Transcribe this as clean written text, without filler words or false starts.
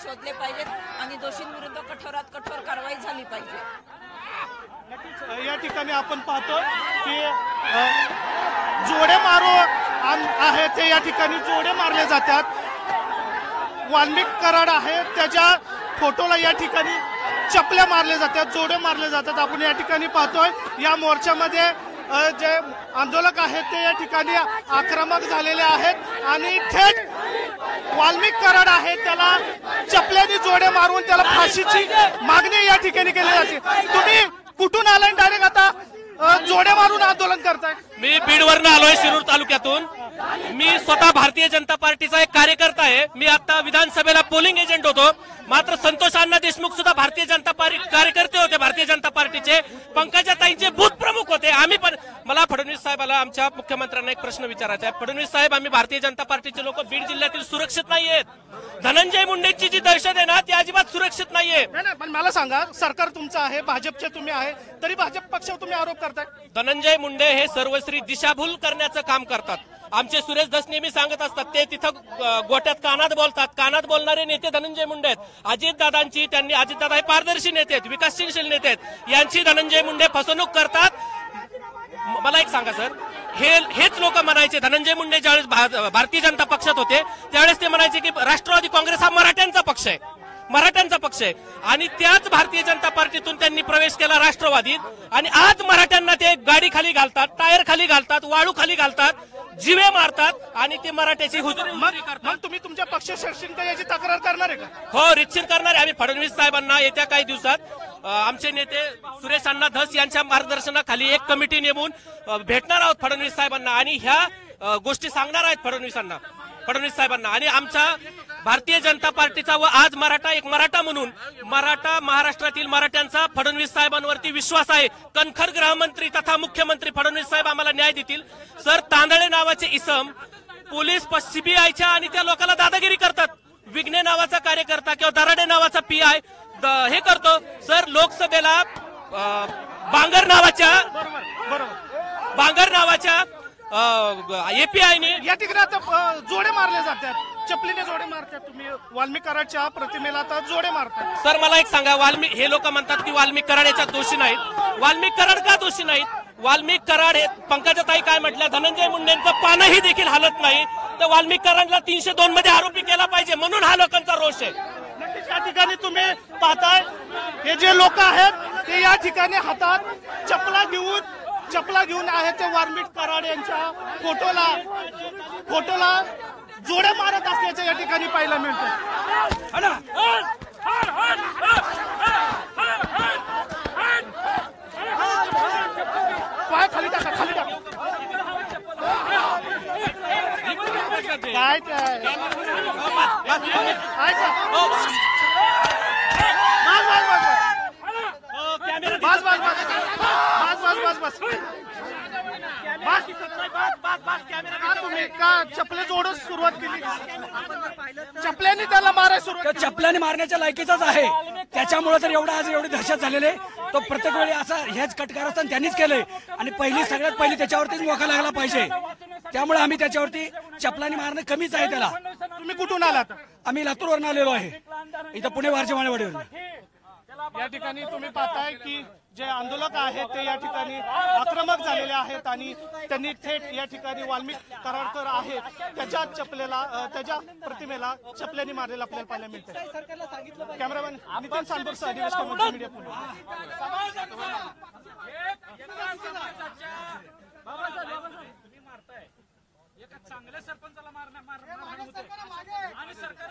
शोधले पाहिजेत आणि दोषींविरुद्ध कठोरात कठोर कारवाई झाली पाहिजे। नक्कीच या ठिकाणी आपण पाहतो की जोडे मारो आहे ते या ठिकाणी जोडे मारले जातात। वाल्मिक कराड आहे त्याच्या फोटोला या ठिकाणी चपल्या मारले जातात, जोडे मारले जातात। आपण या ठिकाणी पाहतोय या मोर्चामध्ये जे आंदोलक आहेत ते या ठिकाणी आक्रमक झालेले आहेत आणि थेट वाल्मिक कराड आहे त्याला चपल्याने जोडे मारून त्याला फाशीची मागणी या ठिकाणी केली जाते। तुम्ही कुठून आलाय डायरेक्ट आता जोडे मारून आंदोलन करताय? मी बीडवरनं आलोय, शिरूर तालुक्यातून। मी स्वतः भारतीय जनता पार्टीचा एक कार्यकर्ता आहे। मी आता विधानसभेला पोलिंग एजंट होतो, मात्र संतोष अण्णा देशमुख सुद्धा भारतीय जनता पार्टी कार्यकर्ते होते, भारतीय जनता पार्टीचे। पंकजाताईंचे बूथ प्रमुख होते। आम्ही पण मला फडणवीस साहेबाला आमच्या मुख्यमंत्र्यांना एक प्रश्न विचारायचा आहे। फडणवीस साहेब, आम्ही भारतीय जनता पार्टीचे लोक बीड जिल्ह्यातील सुरक्षित नाहीयेत। धनंजय मुंडेंची जी दहशत आहे ना ती अजिबात सुरक्षित नाहीये। पण मला सांगा, सरकार तुमचं आहे, भाजपचे तुम्ही आहे, तरी भाजप पक्षावर तुम्ही आरोप करताय। धनंजय मुंडे हे सर्वश्री दिशाभूल करण्याचं काम करतात। आमचे सुरेश धस नेहमी सांगत असतात, ते तिथं गोट्यात कानात बोलतात। कानात बोलणारे नेते धनंजय मुंडे आहेत। अजितदादांची अजितदादा हे पारदर्शी नेते आहेत, विकासशील नेते आहेत, यांची धनंजय मुंडे फसवणूक करतात। मला एक सांगा सर, हेच लोक म्हणायचे धनंजय मुंडे ज्यावेळेस भारतीय जनता पक्षात होते त्यावेळेस ते म्हणायचे की राष्ट्रवादी काँग्रेस हा मराठ्यांचा पक्ष आहे, मराठ्यांचा पक्ष आहे। आणि त्याच भारतीय जनता पार्टीतून त्यांनी प्रवेश केला राष्ट्रवादीत, आणि आज मराठ्यांना ते गाडी खाली घालतात, टायर खाली घालतात, वाळू खाली घालतात, जिवे मारतात आणि ते मराठ्याची हुजूरी करतात। मग तुम्ही तुमच्या पक्ष शिवसेनेचा याची तक्रार करणार आहे का? हो, निश्चित करणार आहे। आम्ही फडणवीस साहेबांना येत्या काही दिवसात आमचे नेते सुरेश अण्णा धस यांच्या मार्गदर्शनाखाली एक कमिटी नेमून भेटणार आहोत फडणवीस साहेबांना आणि ह्या गोष्टी सांगणार आहेत फडणवीस साहेबांना। आणि आमच्या भारतीय जनता पार्टीचा व आज एक मराठा म्हणून महाराष्ट्रातील मराठ्यांचा फडणवीस साहेबांवरती विश्वास आहे। कणखर गृहमंत्री तथा मुख्यमंत्री फडणवीस साहेब आम्हाला न्याय देतील। सर, तांदळे नावाचे इसम पोलीस सीबीआयच्या आणि त्या लोकांना दादागिरी करतात। विघ्ने नावाचा कार्यकर्ता किंवा दराडे नावाचा PI हे करतो। सर, लोकसभेला बांगर नावाच्या API ने या ठिकाणी आता जोडे मारले जातात, चपलीने जोडे मारतात। तुम्ही वाल्मिक कराडच्या प्रतिमेला आता जोडे मारतात। सर, मला एक सांगा, हे लोक म्हणतात की वाल्मिक कराड याच्यात दोषी नाहीत। वाल्मिक कराड का दोषी नाहीत? वाल्मिक कराड हे पंकजाताई काय म्हटल्या, धनंजय मुंडेंचं पानही देखील हालत नाही, तर वाल्मिक कराडला 302 मध्ये आरोपी केला पाहिजे, म्हणून हा लोकांचा रोष आहे। नक्कीच या ठिकाणी तुम्ही पाहताय हे जे लोक आहेत ते या ठिकाणी हातात चपला घेऊन आहेत ते वाल्मिक कराड यांच्या फोटोला जोडे मारत असल्याचं या ठिकाणी पाहायला मिळतं। पाय खाली टाका, खाली टाका। तुम्ही का चपले जोडून सुरुवात केली? चपल्याने त्याला मारायला सुरुवात, चपल्याने मारण्याच्या लायकीचाच आहे, त्याच्यामुळे तर आज एवढी दहशत झालेली आहे। तो प्रत्येक वेळी असं हेच कटकारस्थान त्यांनीच केलंय आणि सगळ्यात पहिली त्याच्यावरतीच मोका लागला पाहिजे। त्यामुळे आम्ही त्याच्यावरती चपलाने मारणं कमीच आहे त्याला। तुम्ही कुठून आलात? आम्ही लातूरवरून आलेलो आहे, इथं पुणे वारजेवाडीवरून। या ठिकाणी तुम्ही पाहताय की जे आंदोलक आहेत ते या ठिकाणी आक्रमक झालेले आहेत आणि त्यांनी थेट या ठिकाणी वाल्मिक कराडकर आहेत त्याच्या प्रतिमेला चपल्याने मारलेला आपल्याला पाहायला मिळतं। कॅमेरामॅन नितीन सांबरसह दिवस कॉमेडी मीडिया पुणे। चांगल्या सरपंचाला मारणार आणि सरकार